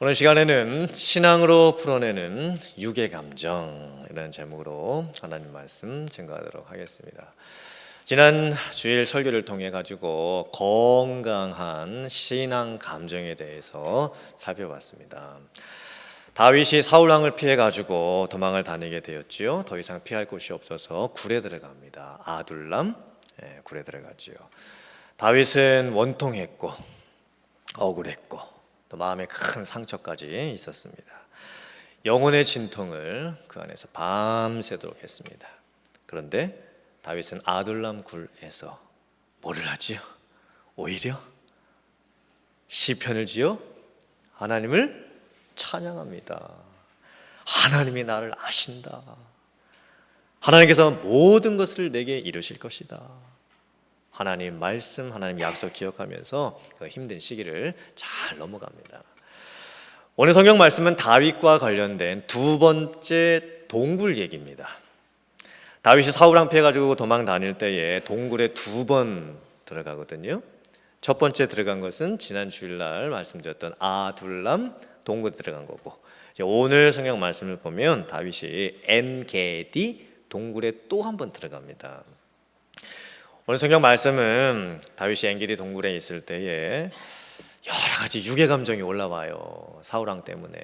오늘 시간에는 신앙으로 풀어내는 육의 감정이라는 제목으로 하나님 말씀 증거하도록 하겠습니다. 지난 주일 설교를 통해 가지고 건강한 신앙 감정에 대해서 살펴봤습니다. 다윗이 사울 왕을 피해 가지고 도망을 다니게 되었지요. 더 이상 피할 곳이 없어서 굴에 들어갑니다. 아둘람 굴에 들어가지요. 다윗은 원통했고 억울했고 또 마음에 큰 상처까지 있었습니다. 영혼의 진통을 그 안에서 밤새도록 했습니다. 그런데 다윗은 아둘람 굴에서 뭐를 하지요? 오히려 시편을 지어 하나님을 찬양합니다. 하나님이 나를 아신다. 하나님께서 모든 것을 내게 이루실 것이다. 하나님 말씀, 하나님 약속 기억하면서 그 힘든 시기를 잘 넘어갑니다. 오늘 성경 말씀은 다윗과 관련된 두 번째 동굴 얘기입니다. 다윗이 사울 왕 피해가지고 도망 다닐 때에 동굴에 두 번 들어가거든요. 첫 번째 들어간 것은 지난 주일날 말씀드렸던 아둘람 동굴에 들어간 거고, 오늘 성경 말씀을 보면 다윗이 엔게디 동굴에 또 한 번 들어갑니다. 오늘 성경 말씀은 다윗이 엔게디 동굴에 있을 때에 여러 가지 육의 감정이 올라와요. 사울 왕 때문에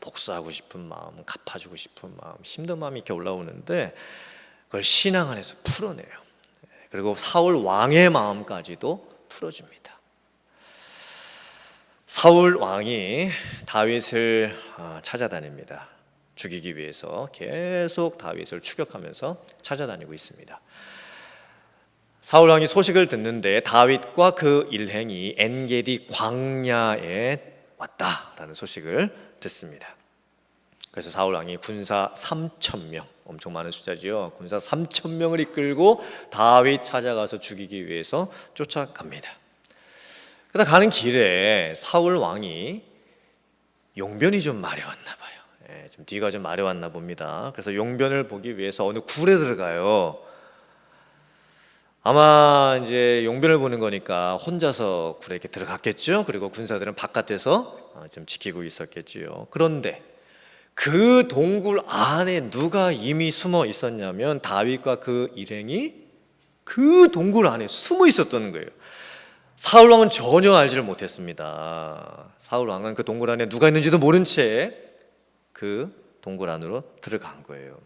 복수하고 싶은 마음, 갚아주고 싶은 마음, 힘든 마음이 이렇게 올라오는데 그걸 신앙 안에서 풀어내요. 그리고 사울 왕의 마음까지도 풀어줍니다. 사울 왕이 다윗을 찾아다닙니다. 죽이기 위해서 계속 다윗을 추격하면서 찾아다니고 있습니다. 사울 왕이 소식을 듣는데 다윗과 그 일행이 엔게디 광야에 왔다라는 소식을 듣습니다. 그래서 사울 왕이 군사 3,000명, 엄청 많은 숫자지요. 군사 3,000명을 이끌고 다윗 찾아가서 죽이기 위해서 쫓아갑니다. 그러다 가는 길에 사울 왕이 용변이 좀 마려웠나 봐요. 좀 뒤가 좀 마려웠나 봅니다. 그래서 용변을 보기 위해서 어느 굴에 들어가요. 아마 이제 용변을 보는 거니까 혼자서 굴에 이렇게 들어갔겠죠. 그리고 군사들은 바깥에서 좀 지키고 있었겠지요. 그런데 그 동굴 안에 누가 이미 숨어 있었냐면 다윗과 그 일행이 그 동굴 안에 숨어 있었던 거예요. 사울 왕은 전혀 알지를 못했습니다. 사울 왕은 그 동굴 안에 누가 있는지도 모른 채 그 동굴 안으로 들어간 거예요.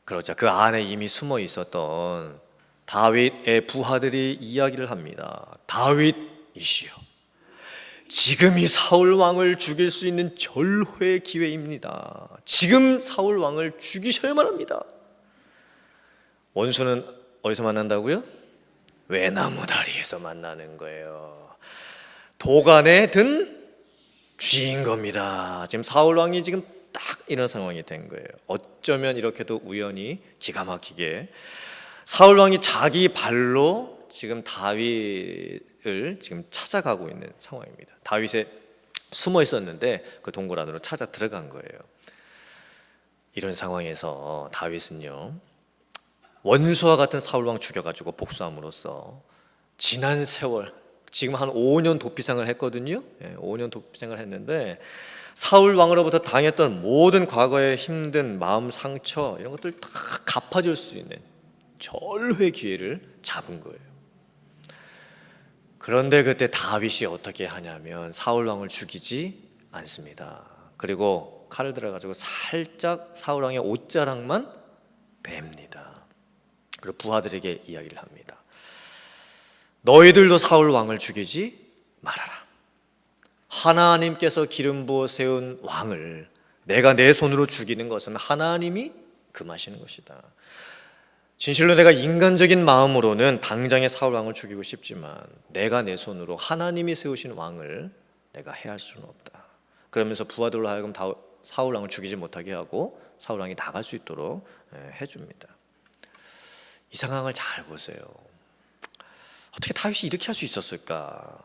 그러자 그 안에 이미 숨어 있었던 다윗의 부하들이 이야기를 합니다. 다윗이시여, 지금이 사울 왕을 죽일 수 있는 절호의 기회입니다. 지금 사울 왕을 죽이셔야만 합니다. 원수는 어디서 만난다고요? 외나무 다리에서 만나는 거예요. 도간에 든 쥐인 겁니다. 지금 사울 왕이 지금 딱 이런 상황이 된 거예요. 어쩌면 이렇게도 우연히 기가 막히게 사울 왕이 자기 발로 지금 다윗을 지금 찾아가고 있는 상황입니다. 다윗에 숨어 있었는데 그 동굴 안으로 찾아 들어간 거예요. 이런 상황에서 다윗은요, 원수와 같은 사울 왕 죽여가지고 복수함으로써 지난 세월, 지금 한 5년 도피생을 했거든요. 5년 도피생을 했는데 사울 왕으로부터 당했던 모든 과거의 힘든 마음 상처 이런 것들 다 갚아줄 수 있는 절호의 기회를 잡은 거예요. 그런데 그때 다윗이 어떻게 하냐면 사울 왕을 죽이지 않습니다. 그리고 칼을 들어가지고 살짝 사울 왕의 옷자락만 뺍니다. 그리고 부하들에게 이야기를 합니다. 너희들도 사울 왕을 죽이지 말아라. 하나님께서 기름 부어 세운 왕을 내가 내 손으로 죽이는 것은 하나님이 금하시는 것이다. 진실로 내가 인간적인 마음으로는 당장에 사울 왕을 죽이고 싶지만 내가 내 손으로 하나님이 세우신 왕을 내가 해할 수는 없다. 그러면서 부하들로 하여금 사울 왕을 죽이지 못하게 하고 사울 왕이 나갈 수 있도록 해줍니다. 이 상황을 잘 보세요. 어떻게 다윗이 이렇게 할 수 있었을까?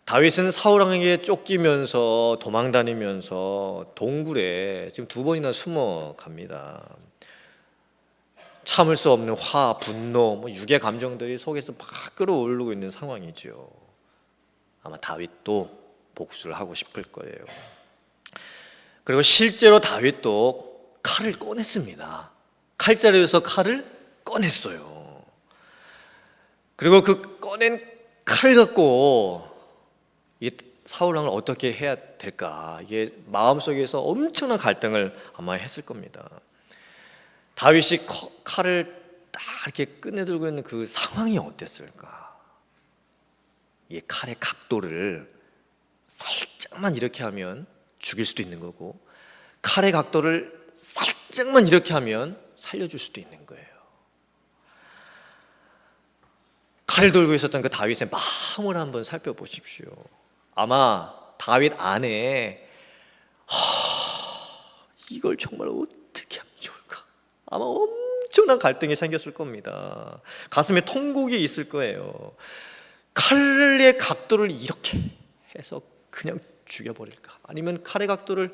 다윗은 사울 왕에게 쫓기면서 도망다니면서 동굴에 지금 두 번이나 숨어 갑니다. 참을 수 없는 화, 분노, 육의 감정들이 속에서 막 끌어오르고 있는 상황이죠. 아마 다윗도 복수를 하고 싶을 거예요. 그리고 실제로 다윗도 칼을 꺼냈습니다. 칼자루에서 칼을 꺼냈어요. 그리고 그 꺼낸 칼 갖고 이 사울 왕을 어떻게 해야 될까, 이게 마음속에서 엄청난 갈등을 아마 했을 겁니다. 다윗이 칼을 딱 이렇게 꺼내들고 있는 그 상황이 어땠을까? 이 칼의 각도를 살짝만 이렇게 하면 죽일 수도 있는 거고, 칼의 각도를 살짝만 이렇게 하면 살려줄 수도 있는 거예요. 칼을 들고 있었던 그 다윗의 마음을 한번 살펴보십시오. 아마 다윗 안에 이걸 정말 어떻게 하면 좋을까, 아마 엄청난 갈등이 생겼을 겁니다. 가슴에 통곡이 있을 거예요. 칼의 각도를 이렇게 해서 그냥 죽여버릴까, 아니면 칼의 각도를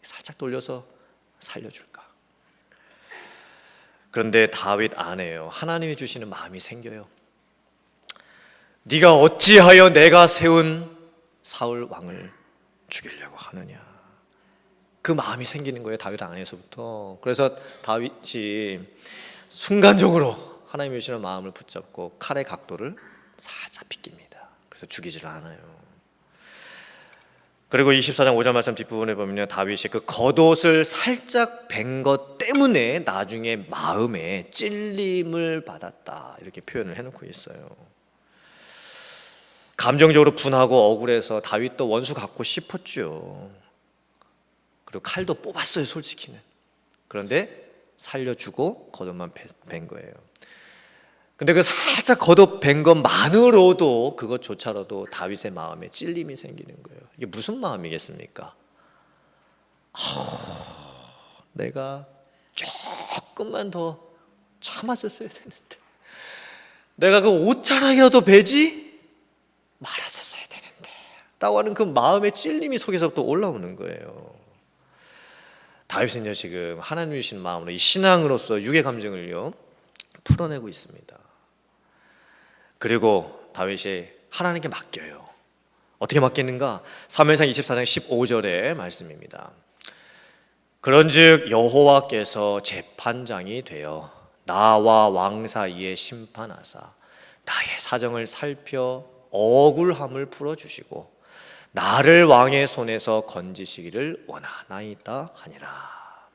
살짝 돌려서 살려줄까. 그런데 다윗 안에요, 하나님이 주시는 마음이 생겨요. 네가 어찌하여 내가 세운 사울 왕을 죽이려고 하느냐, 그 마음이 생기는 거예요, 다윗 안에서부터. 그래서 다윗이 순간적으로 하나님이 주시는 마음을 붙잡고 칼의 각도를 살짝 비깁니다. 그래서 죽이질 않아요. 그리고 24장 5절 말씀 뒷부분에 보면 다윗이 그 겉옷을 살짝 벤 것 때문에 나중에 마음에 찔림을 받았다, 이렇게 표현을 해놓고 있어요. 감정적으로 분하고 억울해서 다윗도 원수 갖고 싶었죠. 그리고 칼도 뽑았어요, 솔직히는. 그런데 살려주고 겉옷만 벤 거예요. 근데 그 살짝 겉옷 벤 것만으로도, 그것조차로도 다윗의 마음에 찔림이 생기는 거예요. 이게 무슨 마음이겠습니까? 내가 조금만 더 참았었어야 되는데, 내가 그 옷자락이라도 베지 말았었어야 되는데 라고 하는 그 마음의 찔림이 속에서부터 올라오는 거예요. 다윗은요, 지금 하나님이 주신 마음으로 이 신앙으로서 육의 감정을요 풀어내고 있습니다. 그리고 다윗이 하나님께 맡겨요. 어떻게 맡기는가? 사무엘상 24장 15절의 말씀입니다. 그런즉 여호와께서 재판장이 되어 나와 왕 사이에 심판하사 나의 사정을 살펴 억울함을 풀어주시고 나를 왕의 손에서 건지시기를 원하나이다 하니라.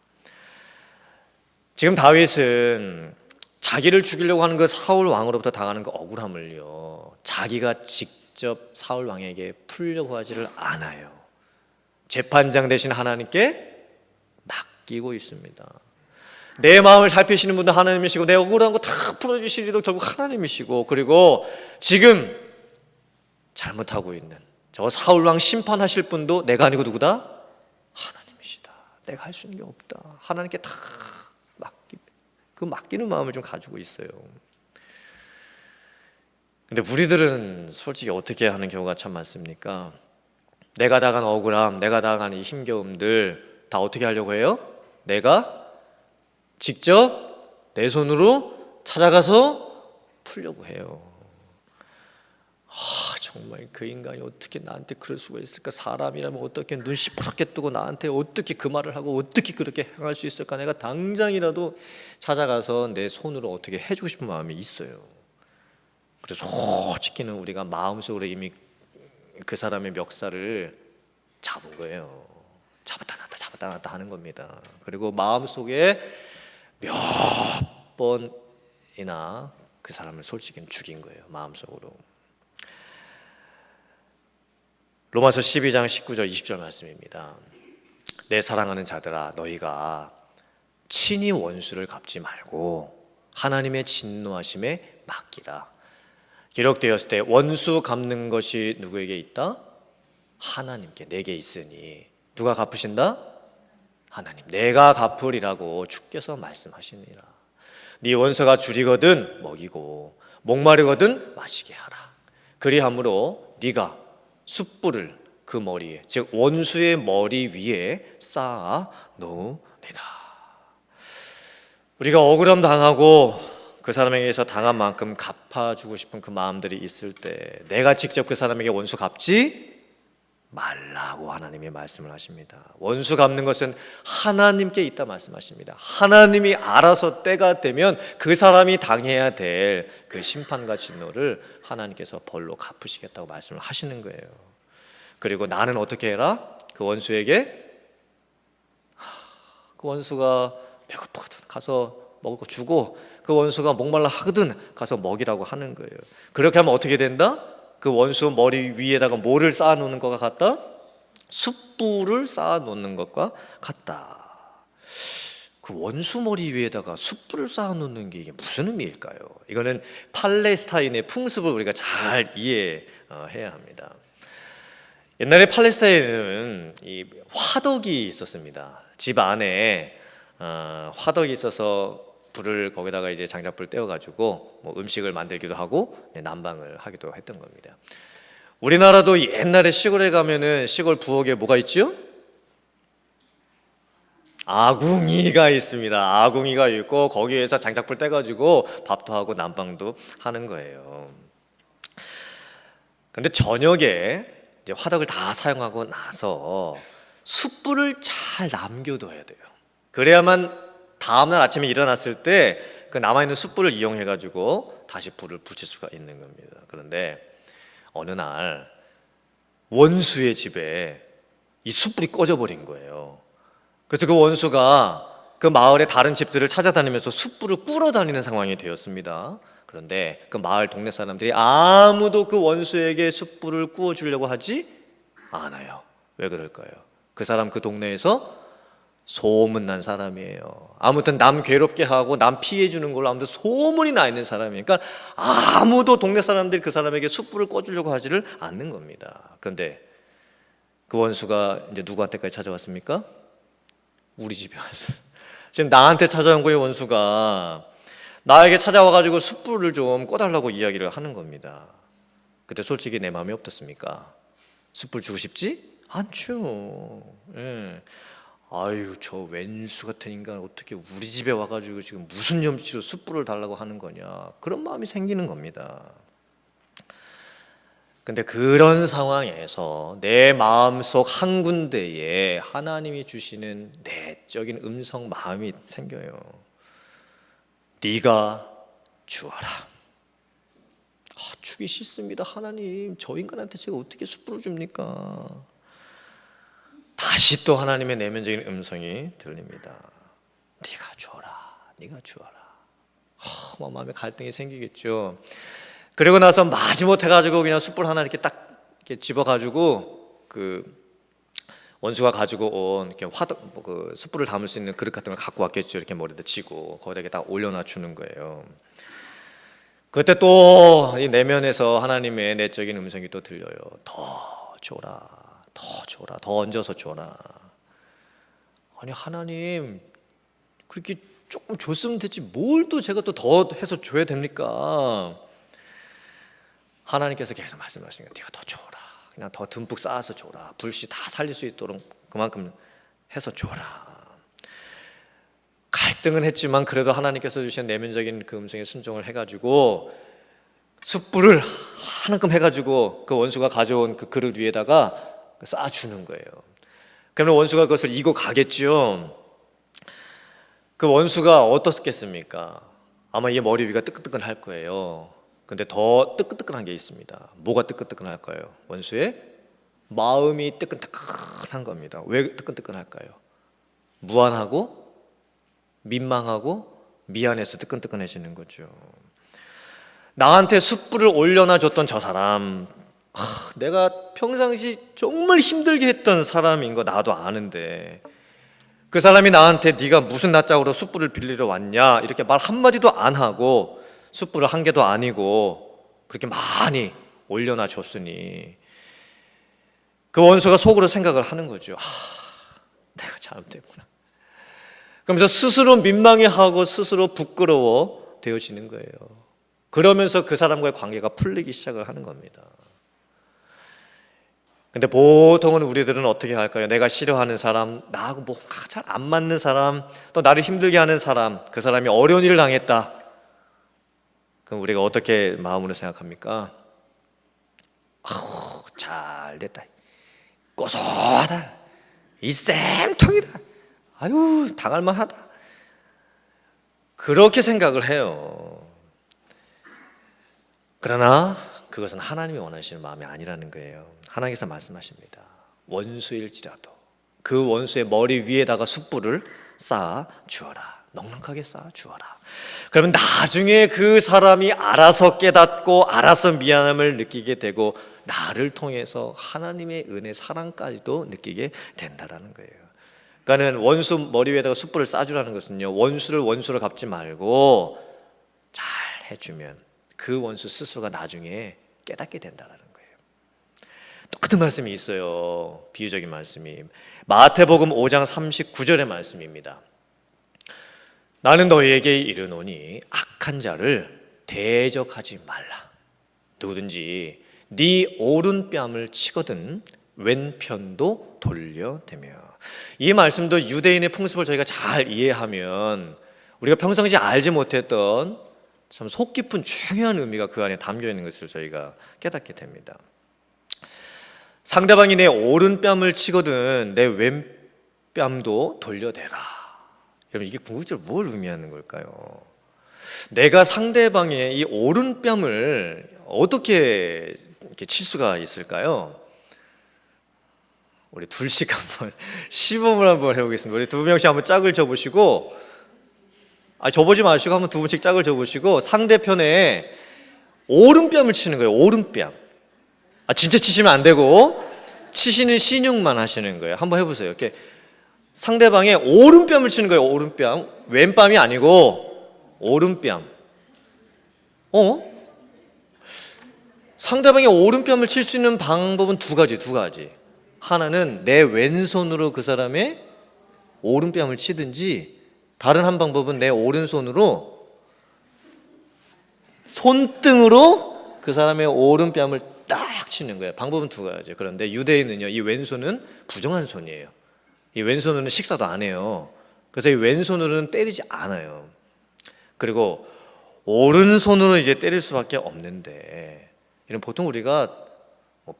지금 다윗은 자기를 죽이려고 하는 그 사울 왕으로부터 당하는 그 억울함을요, 자기가 직접 사울 왕에게 풀려고 하지를 않아요. 재판장 되신 하나님께 맡기고 있습니다. 내 마음을 살피시는 분도 하나님이시고, 내 억울한 거 다 풀어주시리도 결국 하나님이시고, 그리고 지금 잘못하고 있는 저 사울 왕 심판하실 분도 내가 아니고 누구다? 하나님이시다. 내가 할 수 있는 게 없다. 하나님께 다 그 맡기는 마음을 좀 가지고 있어요. 근데 우리들은 솔직히 어떻게 하는 경우가 참 많습니까? 내가 당한 억울함, 내가 당한 이 힘겨움들 다 어떻게 하려고 해요? 내가 직접 내 손으로 찾아가서 풀려고 해요. 정말 그 인간이 어떻게 나한테 그럴 수가 있을까? 사람이라면 어떻게 눈 시퍼렇게 뜨고 나한테 어떻게 그 말을 하고 어떻게 그렇게 행할 수 있을까? 내가 당장이라도 찾아가서 내 손으로 어떻게 해주고 싶은 마음이 있어요. 그래서 솔직히는 우리가 마음속으로 이미 그 사람의 멱살을 잡은 거예요. 잡았다 놨다 잡았다 놨다 하는 겁니다. 그리고 마음속에 몇 번이나 그 사람을 솔직히는 죽인 거예요, 마음속으로. 로마서 12장 19절 20절 말씀입니다. 내 사랑하는 자들아, 너희가 친히 원수를 갚지 말고 하나님의 진노하심에 맡기라. 기록되었을 때 원수 갚는 것이 누구에게 있다? 하나님께, 내게 있으니. 누가 갚으신다? 하나님. 내가 갚으리라고 주께서 말씀하시니라. 네 원수가 줄이거든 먹이고 목마르거든 마시게 하라. 그리함으로 네가 숯불을 그 머리에, 즉 원수의 머리 위에 쌓아 놓으리라. 우리가 억울함 당하고 그 사람에게서 당한 만큼 갚아주고 싶은 그 마음들이 있을 때 내가 직접 그 사람에게 원수 갚지 말라고 하나님이 말씀을 하십니다. 원수 갚는 것은 하나님께 있다 말씀하십니다. 하나님이 알아서 때가 되면 그 사람이 당해야 될 그 심판과 진노를 하나님께서 벌로 갚으시겠다고 말씀을 하시는 거예요. 그리고 나는 어떻게 해라? 그 원수에게 그 원수가 배고프거든 가서 먹을 거 주고, 그 원수가 목말라 하거든 가서 먹이라고 하는 거예요. 그렇게 하면 어떻게 된다? 그 원수 머리 위에다가 뭐를 쌓아 놓는 것과 같다? 숯불을 쌓아 놓는 것과 같다. 그 원수 머리 위에다가 숯불을 쌓아 놓는 게 이게 무슨 의미일까요? 이거는 팔레스타인의 풍습을 우리가 잘 이해해야 합니다. 옛날에 팔레스타인에는 이 화덕이 있었습니다. 집 안에 화덕이 있어서 불을 거기다가 이제 장작불 떼어가지고 뭐 음식을 만들기도 하고 난방을 하기도 했던 겁니다. 우리나라도 옛날에 시골에 가면은 시골 부엌에 뭐가 있죠? 아궁이가 있습니다. 아궁이가 있고 거기에서 장작불 떼가지고 밥도 하고 난방도 하는 거예요. 근데 저녁에 이제 화덕을 다 사용하고 나서 숯불을 잘 남겨둬야 돼요. 그래야만 다음날 아침에 일어났을 때 그 남아있는 숯불을 이용해가지고 다시 불을 붙일 수가 있는 겁니다. 그런데 어느 날 원수의 집에 이 숯불이 꺼져버린 거예요. 그래서 그 원수가 그 마을의 다른 집들을 찾아다니면서 숯불을 꾸러 다니는 상황이 되었습니다. 그런데 그 마을 동네 사람들이 아무도 그 원수에게 숯불을 구워주려고 하지 않아요. 왜 그럴까요? 그 사람 그 동네에서 소문난 사람이에요. 아무튼 남 괴롭게 하고 남 피해 주는 걸로 아무튼 소문이 나 있는 사람이에요. 그러니까 아무도 동네 사람들이 그 사람에게 숯불을 꺼주려고 하지를 않는 겁니다. 그런데 그 원수가 이제 누구한테까지 찾아왔습니까? 우리 집에 왔어요. 지금 나한테 찾아온 거예요. 원수가 나에게 찾아와가지고 숯불을 좀 꺼달라고 이야기를 하는 겁니다. 그때 솔직히 내 마음이 어떻습니까? 숯불 주고 싶지? 않죠. 예. 아유, 저 왼수 같은 인간 어떻게 우리 집에 와가지고 지금 무슨 염치로 숯불을 달라고 하는 거냐, 그런 마음이 생기는 겁니다. 근데 그런 상황에서 내 마음속 한 군데에 하나님이 주시는 내적인 음성 마음이 생겨요. 네가 주어라. 주기 싫습니다. 하나님, 저 인간한테 제가 어떻게 숯불을 줍니까? 다시 또 하나님의 내면적인 음성이 들립니다. 네가 주어라, 네가 주어라. 마음에 갈등이 생기겠죠. 그리고 나서 마지못해가지고 그냥 숯불 하나 이렇게 딱 이렇게 집어가지고 그 원수가 가지고 온 이렇게 화덕 그 숯불을 담을 수 있는 그릇 같은 걸 갖고 왔겠죠. 이렇게 머리에다 치고 거기다 딱 올려놔 주는 거예요. 그때 또 이 내면에서 하나님의 내적인 음성이 또 들려요. 더 줘라, 더 줘라, 더 얹어서 줘라. 아니 하나님, 그렇게 조금 줬으면 됐지 뭘 또 제가 또 더 해서 줘야 됩니까? 하나님께서 계속 말씀하시는 거예요. 네가 더 줘라. 그냥 더 듬뿍 쌓아서 줘라. 불씨 다 살릴 수 있도록 그만큼 해서 줘라. 갈등은 했지만 그래도 하나님께서 주신 내면적인 그 음성에 순종을 해가지고 숯불을 하나끔 해가지고 그 원수가 가져온 그 그릇 위에다가 쌓아주는 거예요. 그러면 원수가 그것을 이고 가겠죠. 그 원수가 어떻겠습니까? 아마 얘 머리 위가 뜨끈뜨끈할 거예요. 근데 더 뜨끈뜨끈한 게 있습니다. 뭐가 뜨끈뜨끈할까요? 원수의 마음이 뜨끈뜨끈한 겁니다. 왜 뜨끈뜨끈할까요? 무안하고 민망하고 미안해서 뜨끈뜨끈해지는 거죠. 나한테 숯불을 올려놔 줬던 저 사람, 내가 평상시 정말 힘들게 했던 사람인 거 나도 아는데 그 사람이 나한테 네가 무슨 낯짝으로 숯불을 빌리러 왔냐 이렇게 말 한마디도 안 하고 숯불을 한 개도 아니고 그렇게 많이 올려놔 줬으니 그 원수가 속으로 생각을 하는 거죠. 내가 잘못했구나. 그러면서 스스로 민망해하고 스스로 부끄러워 되어지는 거예요. 그러면서 그 사람과의 관계가 풀리기 시작을 하는 겁니다. 근데 보통은 우리들은 어떻게 할까요? 내가 싫어하는 사람, 나하고 뭔가 잘 안 맞는 사람, 또 나를 힘들게 하는 사람, 그 사람이 어려운 일을 당했다. 그럼 우리가 어떻게 마음으로 생각합니까? 아우, 잘 됐다. 고소하다. 이 쌤통이다. 아유, 당할 만하다. 그렇게 생각을 해요. 그러나 그것은 하나님이 원하시는 마음이 아니라는 거예요. 하나님께서 말씀하십니다. 원수일지라도 그 원수의 머리 위에다가 숯불을 쌓아 주어라. 넉넉하게 쌓아 주어라. 그러면 나중에 그 사람이 알아서 깨닫고 알아서 미안함을 느끼게 되고 나를 통해서 하나님의 은혜 사랑까지도 느끼게 된다라는 거예요. 그러니까는 원수 머리 위에다가 숯불을 쌓아주라는 것은요, 원수를 원수로 갚지 말고 잘 해주면 그 원수 스스로가 나중에 깨닫게 된다라는 거예요. 똑같은 말씀이 있어요. 비유적인 말씀이 마태복음 5장 39절의 말씀입니다. 나는 너희에게 이르노니 악한 자를 대적하지 말라. 누구든지 네 오른뺨을 치거든 왼편도 돌려대며. 이 말씀도 유대인의 풍습을 저희가 잘 이해하면 우리가 평상시에 알지 못했던 참 속 깊은 중요한 의미가 그 안에 담겨 있는 것을 저희가 깨닫게 됩니다. 상대방이 내 오른뺨을 치거든 내 왼뺨도 돌려대라. 여러분, 이게 궁극적으로 뭘 의미하는 걸까요? 내가 상대방의 이 오른뺨을 어떻게 이렇게 칠 수가 있을까요? 우리 둘씩 한번 시범을 한번 해보겠습니다. 우리 두 명씩 한번 짝을 져보시고, 져보지 마시고 한번 두 분씩 짝을 져보시고 상대편에 오른뺨을 치는 거예요. 오른뺨. 진짜 치시면 안 되고 치시는 신용만 하시는 거예요. 한번 해보세요. 이렇게 상대방의 오른뺨을 치는 거예요. 오른뺨. 왼뺨이 아니고 오른뺨. 상대방의 오른뺨을 칠 수 있는 방법은 두 가지. 하나는 내 왼손으로 그 사람의 오른뺨을 치든지, 다른 한 방법은 내 오른손으로 손등으로 그 사람의 오른뺨을 딱 치는 거예요. 방법은 두 가지. 그런데 유대인은요, 이 왼손은 부정한 손이에요. 이 왼손으로는 식사도 안 해요. 그래서 이 왼손으로는 때리지 않아요. 그리고 오른손으로 이제 때릴 수밖에 없는데, 이런 보통 우리가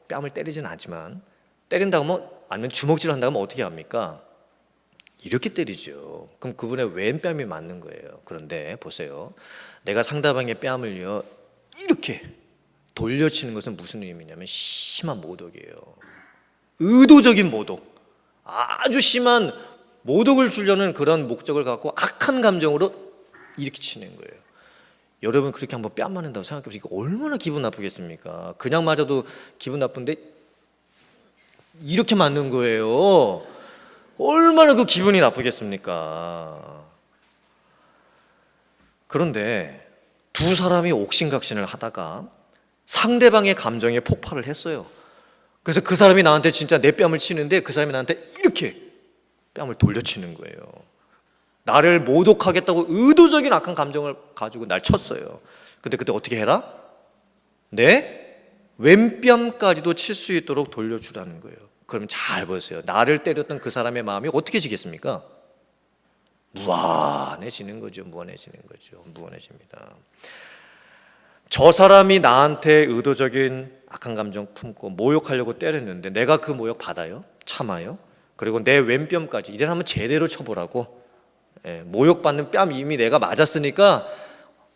뺨을 때리지는 않지만 때린다고 하면, 아니면 주먹질을 한다고 하면 어떻게 합니까? 이렇게 때리죠. 그럼 그분의 왼뺨이 맞는 거예요. 그런데 보세요. 내가 상대방의 뺨을요 이렇게 돌려치는 것은 무슨 의미냐면 심한 모독이에요. 의도적인 모독. 아주 심한 모독을 주려는 그런 목적을 갖고 악한 감정으로 이렇게 치는 거예요. 여러분, 그렇게 한번 뺨 맞는다고 생각해보세요. 이거 얼마나 기분 나쁘겠습니까? 그냥 맞아도 기분 나쁜데 이렇게 맞는 거예요. 얼마나 그 기분이 나쁘겠습니까? 그런데 두 사람이 옥신각신을 하다가 상대방의 감정에 폭발을 했어요. 그래서 그 사람이 나한테 진짜 내 뺨을 치는데 그 사람이 나한테 이렇게 뺨을 돌려치는 거예요. 나를 모독하겠다고 의도적인 악한 감정을 가지고 날 쳤어요. 근데 그때 어떻게 해라? 내 왼뺨까지도 칠 수 있도록 돌려주라는 거예요. 그럼 잘 보세요. 나를 때렸던 그 사람의 마음이 어떻게 지겠습니까? 무한해지는 거죠. 무한해집니다. 저 사람이 나한테 의도적인 악한 감정 품고 모욕하려고 때렸는데 내가 그 모욕 받아요? 참아요? 그리고 내 왼뺨까지 이제는 한번 제대로 쳐보라고. 모욕받는 뺨 이미 내가 맞았으니까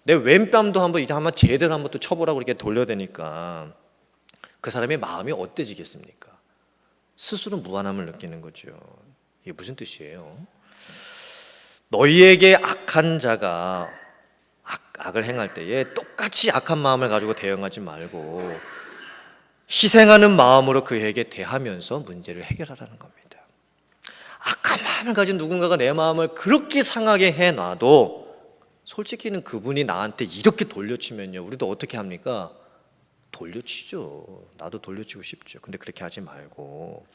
내 왼뺨도 이제 한번 제대로 한번 또 쳐보라고 이렇게 돌려대니까 그 사람의 마음이 어때지겠습니까? 스스로 무한함을 느끼는 거죠. 이게 무슨 뜻이에요? 너희에게 악한 자가 악을 행할 때에 똑같이 악한 마음을 가지고 대응하지 말고 희생하는 마음으로 그에게 대하면서 문제를 해결하라는 겁니다. 악한 마음을 가진 누군가가 내 마음을 그렇게 상하게 해놔도 솔직히는 그분이 나한테 이렇게 돌려치면요, 우리도 어떻게 합니까? 돌려치죠. 나도 돌려치고 싶죠. 근데 그렇게 하지 말고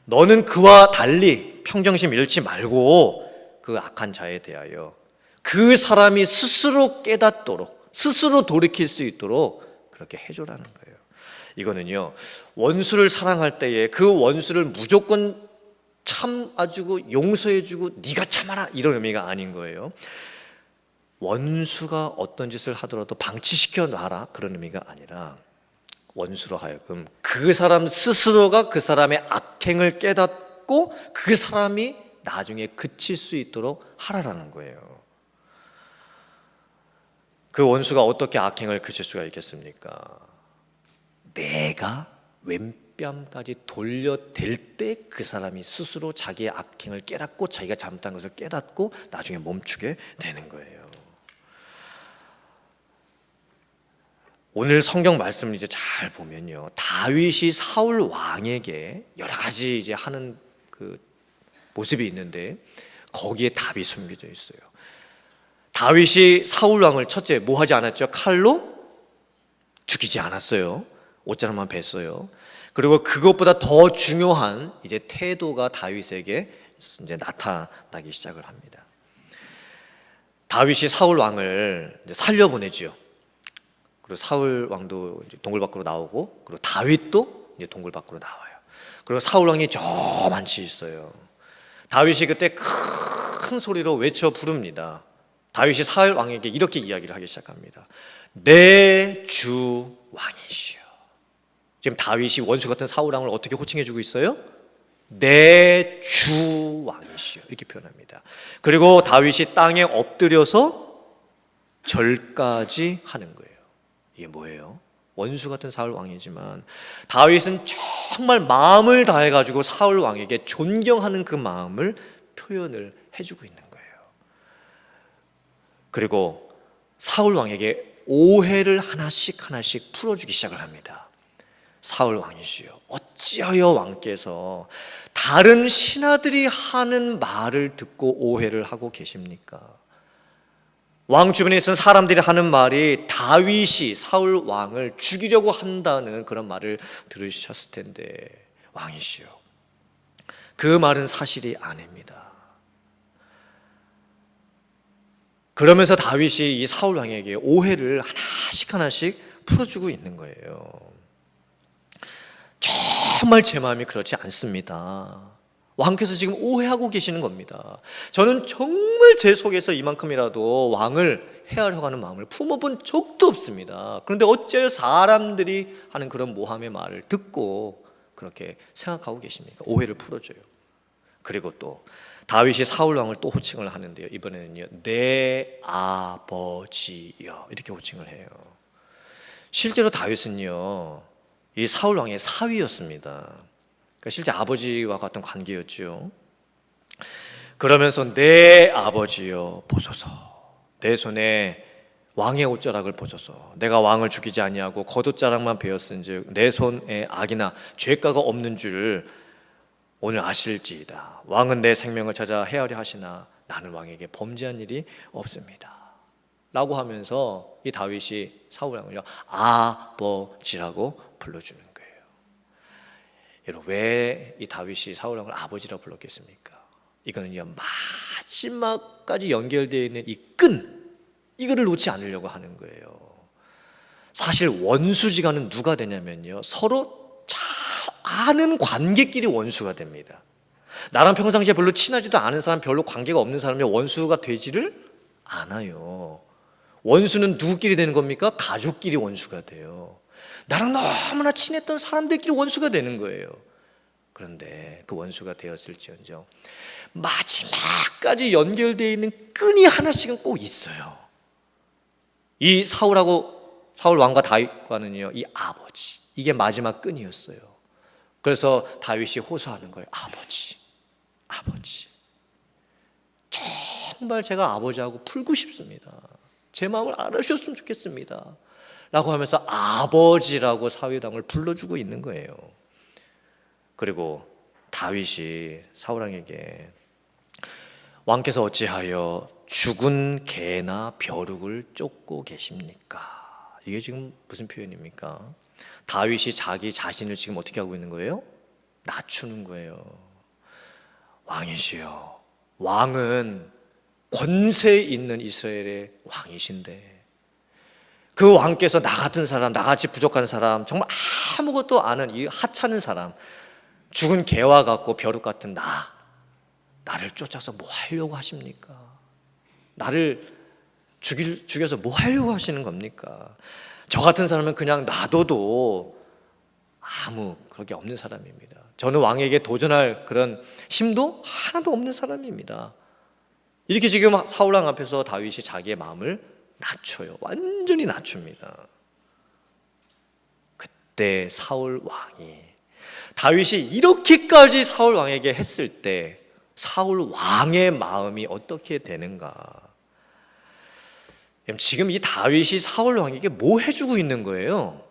너는 그와 달리 평정심 잃지 말고 그 악한 자에 대하여 그 사람이 스스로 깨닫도록, 스스로 돌이킬 수 있도록 그렇게 해줘라는 거예요. 이거는요, 원수를 사랑할 때에 그 원수를 무조건 참아주고 용서해주고 네가 참아라 이런 의미가 아닌 거예요. 원수가 어떤 짓을 하더라도 방치시켜 놔라 그런 의미가 아니라 원수로 하여금 그 사람 스스로가 그 사람의 악행을 깨닫고 그 사람이 나중에 그칠 수 있도록 하라라는 거예요. 그 원수가 어떻게 악행을 그칠 수가 있겠습니까? 내가 왼뺨까지 돌려댈 때 그 사람이 스스로 자기의 악행을 깨닫고 자기가 잘못한 것을 깨닫고 나중에 멈추게 되는 거예요. 오늘 성경 말씀을 이제 잘 보면요, 다윗이 사울 왕에게 여러 가지 이제 하는 그 모습이 있는데 거기에 답이 숨겨져 있어요. 다윗이 사울 왕을 첫째 뭐 하지 않았죠? 칼로 죽이지 않았어요. 옷자락만 뱄어요. 그리고 그것보다 더 중요한 이제 태도가 다윗에게 이제 나타나기 시작을 합니다. 다윗이 사울 왕을 이제 살려보내지요. 그리고 사울 왕도 이제 동굴 밖으로 나오고, 그리고 다윗도 이제 동굴 밖으로 나와요. 그리고 사울 왕이 저만치 있어요. 다윗이 그때 큰 소리로 외쳐 부릅니다. 다윗이 사울 왕에게 이렇게 이야기를 하기 시작합니다. 내 주 왕이시여. 지금 다윗이 원수 같은 사울 왕을 어떻게 호칭해주고 있어요? 내 주 왕이시여 이렇게 표현합니다. 그리고 다윗이 땅에 엎드려서 절까지 하는 거예요. 이게 뭐예요? 원수 같은 사울 왕이지만 다윗은 정말 마음을 다해가지고 사울 왕에게 존경하는 그 마음을 표현을 해주고 있는 거예요. 그리고 사울 왕에게 오해를 하나씩 풀어주기 시작을 합니다. 사울 왕이시여, 어찌하여 왕께서 다른 신하들이 하는 말을 듣고 오해를 하고 계십니까? 왕 주변에 있는 사람들이 하는 말이 다윗이 사울 왕을 죽이려고 한다는 그런 말을 들으셨을 텐데, 왕이시여, 그 말은 사실이 아닙니다. 그러면서 다윗이 이 사울 왕에게 오해를 하나씩 풀어주고 있는 거예요. 정말 제 마음이 그렇지 않습니다. 왕께서 지금 오해하고 계시는 겁니다. 저는 정말 제 속에서 이만큼이라도 왕을 해하려고 하는 마음을 품어본 적도 없습니다. 그런데 어찌하여 사람들이 하는 그런 모함의 말을 듣고 그렇게 생각하고 계십니까? 오해를 풀어줘요. 그리고 또 다윗이 사울 왕을 또 호칭을 하는데요, 이번에는요, 내 아버지여 이렇게 호칭을 해요. 실제로 다윗은요, 이 사울 왕의 사위였습니다. 그러니까 실제 아버지와 같은 관계였죠. 그러면서 내 아버지여 보소서, 내 손에 왕의 옷자락을 보소서. 내가 왕을 죽이지 아니하고 겉옷자락만 베었은즉 내 손에 악이나 죄가가 없는 줄을 오늘 아실지이다. 왕은 내 생명을 찾아 헤아려 하시나 나는 왕에게 범죄한 일이 없습니다. 라고 하면서 이 다윗이 사울 왕을요, 아버지라고 불러주는 거예요. 여러분, 왜 이 다윗이 사울 왕을 아버지라고 불렀겠습니까? 이거는요, 마지막까지 연결되어 있는 이 끈, 이거를 놓지 않으려고 하는 거예요. 사실 원수지간은 누가 되냐면요, 서로 잘 아는 관계끼리 원수가 됩니다. 나랑 평상시에 별로 친하지도 않은 사람, 별로 관계가 없는 사람이 원수가 되지를 않아요. 원수는 누구끼리 되는 겁니까? 가족끼리 원수가 돼요. 나랑 너무나 친했던 사람들끼리 원수가 되는 거예요. 그런데 그 원수가 되었을지언정 마지막까지 연결되어 있는 끈이 하나씩은 꼭 있어요. 이 사울 왕과 다윗과는요, 이 아버지, 이게 마지막 끈이었어요. 그래서 다윗이 호소하는 거예요. 아버지. 정말 제가 아버지하고 풀고 싶습니다. 제 마음을 알아주셨으면 좋겠습니다. 라고 하면서 아버지라고 사위당을 불러주고 있는 거예요. 그리고 다윗이 사울왕에게 왕께서 어찌하여 죽은 개나 벼룩을 쫓고 계십니까? 이게 지금 무슨 표현입니까? 다윗이 자기 자신을 지금 어떻게 하고 있는 거예요? 낮추는 거예요. 왕이시여, 왕은 권세 있는 이스라엘의 왕이신데 그 왕께서 나 같은 사람, 나같이 부족한 사람, 정말 아무것도 아는 이 하찮은 사람, 죽은 개와 같고 벼룩 같은 나를 쫓아서 뭐 하려고 하십니까? 나를 죽여서 뭐 하려고 하시는 겁니까? 저 같은 사람은 그냥 놔둬도 아무 그런 게 없는 사람입니다. 저는 왕에게 도전할 그런 힘도 하나도 없는 사람입니다. 이렇게 지금 사울왕 앞에서 다윗이 자기의 마음을 낮춰요. 완전히 낮춥니다. 그때 사울 왕이, 다윗이 이렇게까지 사울 왕에게 했을 때 사울 왕의 마음이 어떻게 되는가? 지금 이 다윗이 사울 왕에게 뭐 해주고 있는 거예요?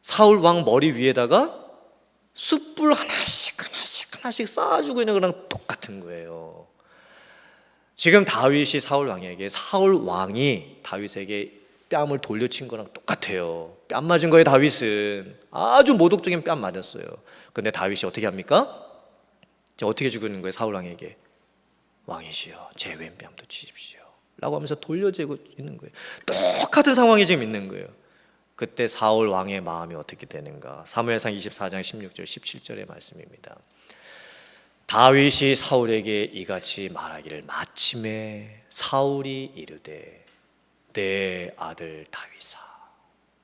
사울 왕 머리 위에다가 숯불 하나씩 쌓아주고 있는 거랑 똑같은 거예요. 지금 다윗이 사울 왕에게, 사울 왕이 다윗에게 뺨을 돌려친 거랑 똑같아요. 뺨 맞은 거예요. 다윗은 아주 모독적인 뺨 맞았어요. 근데 다윗이 어떻게 합니까? 어떻게 주고 있는 거예요? 사울 왕에게, 왕이시여 제 왼뺨도 치십시오 라고 하면서 돌려주고 있는 거예요. 똑같은 상황이 지금 있는 거예요. 그때 사울 왕의 마음이 어떻게 되는가? 사무엘상 24장 16절 17절의 말씀입니다. 다윗이 사울에게 이같이 말하기를, 마침에 사울이 이르되 내 아들 다윗아.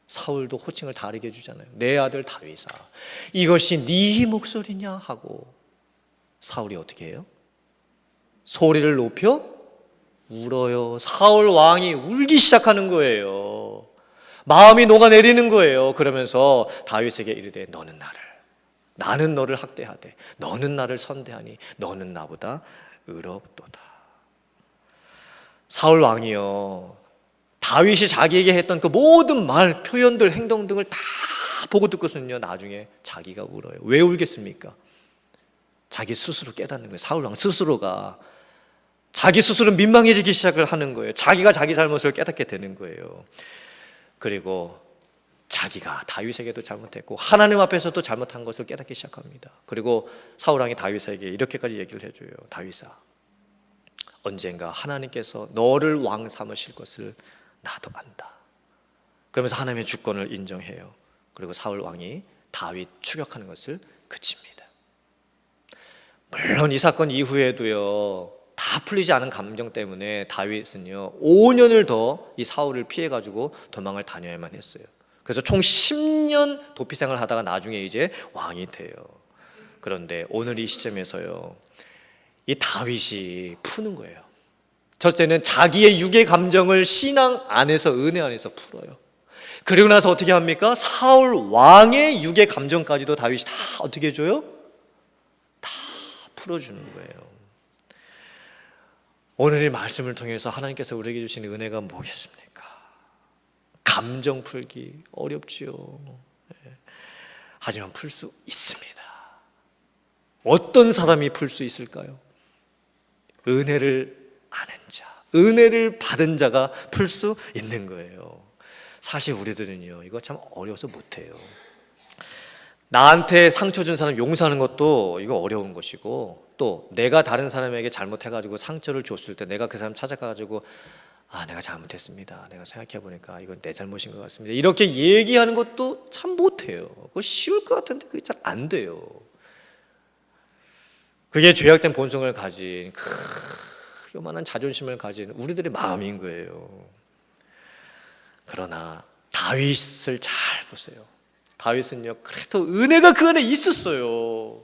사울도 호칭을 다르게 해주잖아요. 내 아들 다윗아, 이것이 네 목소리냐 하고, 사울이 어떻게 해요? 소리를 높여 울어요. 사울 왕이 울기 시작하는 거예요. 마음이 녹아내리는 거예요. 그러면서 다윗에게 이르되 나는 너를 학대하되 너는 나를 선대하니 너는 나보다 의롭도다. 사울 왕이요, 다윗이 자기에게 했던 그 모든 말, 표현들, 행동 등을 다 보고 듣고서는요, 나중에 자기가 울어요. 왜 울겠습니까? 자기 스스로 깨닫는 거예요. 사울 왕 스스로가 자기 스스로 민망해지기 시작을 하는 거예요. 자기가 자기 잘못을 깨닫게 되는 거예요. 그리고 자기가 다윗에게도 잘못했고 하나님 앞에서도 잘못한 것을 깨닫기 시작합니다. 그리고 사울 왕이 다윗에게 이렇게까지 얘기를 해줘요. 다윗아, 언젠가 하나님께서 너를 왕 삼으실 것을 나도 안다. 그러면서 하나님의 주권을 인정해요. 그리고 사울 왕이 다윗 추격하는 것을 그칩니다. 물론 이 사건 이후에도요, 다 풀리지 않은 감정 때문에 다윗은요 5년을 더 이 사울을 피해가지고 도망을 다녀야만 했어요. 그래서 총 10년 도피 생활을 하다가 나중에 이제 왕이 돼요. 그런데 오늘 이 시점에서요, 이 다윗이 푸는 거예요. 첫째는 자기의 육의 감정을 신앙 안에서, 은혜 안에서 풀어요. 그리고 나서 어떻게 합니까? 사울 왕의 육의 감정까지도 다윗이 다 어떻게 해줘요? 다 풀어주는 거예요. 오늘 이 말씀을 통해서 하나님께서 우리에게 주신 은혜가 뭐겠습니까? 감정 풀기 어렵지요. 하지만 풀 수 있습니다. 어떤 사람이 풀 수 있을까요? 은혜를 아는 자, 은혜를 받은 자가 풀 수 있는 거예요. 사실 우리들은요, 이거 참 어려워서 못해요. 나한테 상처 준 사람 용서하는 것도 이거 어려운 것이고, 또 내가 다른 사람에게 잘못해가지고 상처를 줬을 때 내가 그 사람 찾아가가지고 내가 잘못했습니다, 내가 생각해보니까 이건 내 잘못인 것 같습니다, 이렇게 얘기하는 것도 참 못해요. 그거 쉬울 것 같은데 그게 잘 안 돼요. 그게 죄악된 본성을 가진, 요만한 자존심을 가진 우리들의 마음인 거예요. 그러나 다윗을 잘 보세요. 다윗은요, 그래도 은혜가 그 안에 있었어요.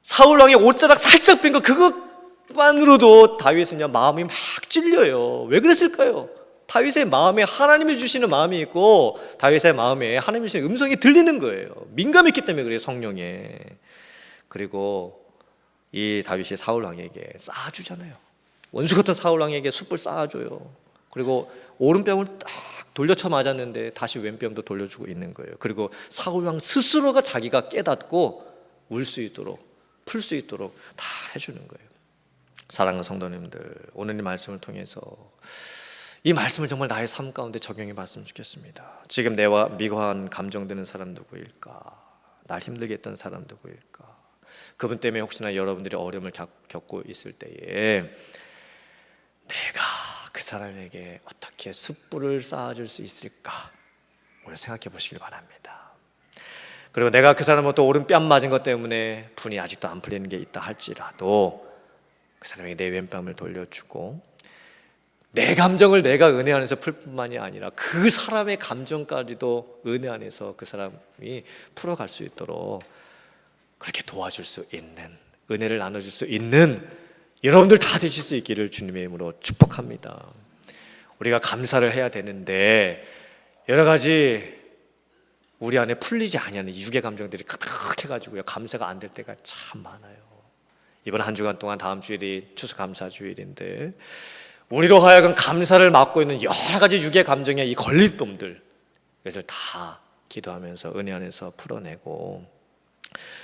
사울왕의 옷자락 살짝 뺀 거, 그것만으로도 다윗은요 마음이 막 찔려요. 왜 그랬을까요? 다윗의 마음에 하나님이 주시는 마음이 있고, 다윗의 마음에 하나님이 주시는 음성이 들리는 거예요. 민감했기 때문에 그래요, 성령에. 그리고 이 다윗이 사울왕에게 쌓아주잖아요. 원수 같은 사울왕에게 숯불 쌓아줘요. 그리고 오른뺨을 딱 돌려쳐 맞았는데 다시 왼뺨도 돌려주고 있는 거예요. 그리고 사울왕 스스로가 자기가 깨닫고 울 수 있도록, 풀 수 있도록 다 해주는 거예요. 사랑하는 성도님들, 오늘 이 말씀을 통해서 이 말씀을 정말 나의 삶 가운데 적용해 봤으면 좋겠습니다. 지금 내와 미화한 감정 드는 사람 누구일까? 날 힘들게 했던 사람 누구일까? 그분 때문에 혹시나 여러분들이 어려움을 겪고 있을 때에 내가 그 사람에게 어떻게 숯불을 쌓아줄 수 있을까? 오늘 생각해 보시길 바랍니다. 그리고 내가 그 사람은 또 오른 뺨 맞은 것 때문에 분이 아직도 안 풀리는 게 있다 할지라도 그 사람에게 내 왼뺨을 돌려주고 내 감정을 내가 은혜 안에서 풀 뿐만이 아니라 그 사람의 감정까지도 은혜 안에서 그 사람이 풀어갈 수 있도록 그렇게 도와줄 수 있는, 은혜를 나눠줄 수 있는 여러분들 다 되실 수 있기를 주님의 이름으로 축복합니다. 우리가 감사를 해야 되는데 여러 가지 우리 안에 풀리지 아니하는 유괴 감정들이 가득해가지고요, 감사가 안 될 때가 참 많아요. 이번 한 주간 동안 다음 주일이 추수감사 주일인데 우리로 하여금 감사를 맡고 있는 여러 가지 유괴 감정의 이 걸림돌들, 이것을 다 기도하면서 은혜 안에서 풀어내고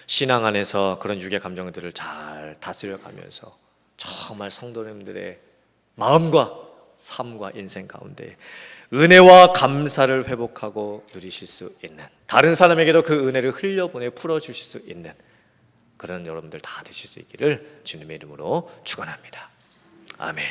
신앙 안에서 그런 유괴 감정들을 잘 다스려가면서 정말 성도님들의 마음과 삶과 인생 가운데 은혜와 감사를 회복하고 누리실 수 있는, 다른 사람에게도 그 은혜를 흘려보내 풀어주실 수 있는 그런 여러분들 다 되실 수 있기를 주님의 이름으로 축원합니다. 아멘.